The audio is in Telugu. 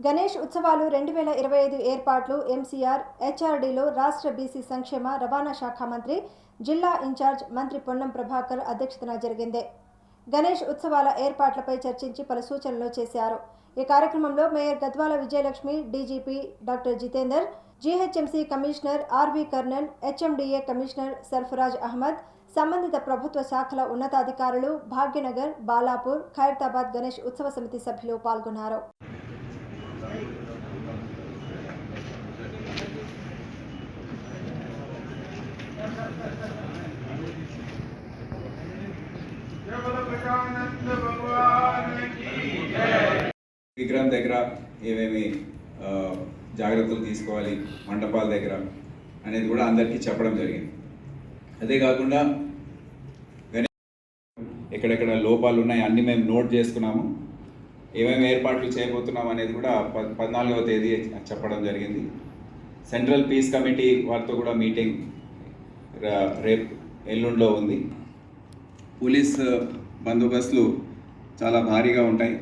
గణేష్ ఉత్సవాలు 2025 ఏర్పాట్లు ఎంసీఆర్ హెచ్ఆర్డీలో రాష్ట్ర బీసీ సంక్షేమ రవాణా శాఖ మంత్రి జిల్లా ఇన్ఛార్జ్ మంత్రి పొన్నం ప్రభాకర్ అధ్యక్షతన జరిగింది. గణేష్ ఉత్సవాల ఏర్పాట్లపై చర్చించి పలు సూచనలు చేశారు. ఈ కార్యక్రమంలో mayor Gadwal Vijayalakshmi, DGP doctor Jitender, GHMC commissioner RV Karnan, HMDA commissioner Sarfaraz Ahmed, సంబంధిత ప్రభుత్వ శాఖల ఉన్నతాధికారులు, భాగ్యనగర్, బాలాపూర్, ఖైరతాబాద్ గణేష్ ఉత్సవ సమితి సభ్యులు పాల్గొన్నారు. విగ్రహం దగ్గర ఏమేమి జాగ్రత్తలు తీసుకోవాలి, మండపాల దగ్గర అనేది కూడా అందరికీ చెప్పడం జరిగింది. అదే కాకుండా ఎక్కడెక్కడ లోపాలు ఉన్నాయి అన్నీ మేము నోట్ చేసుకున్నాము. ఏమేమి ఏర్పాట్లు చేయబోతున్నాం అనేది కూడా 14వ తేదీ చెప్పడం జరిగింది. సెంట్రల్ పీస్ కమిటీ వారితో కూడా మీటింగ్ రేపు ఎల్లుండిలో ఉంది. పోలీస్ బందోబస్తులు చాలా భారీగా ఉంటాయి.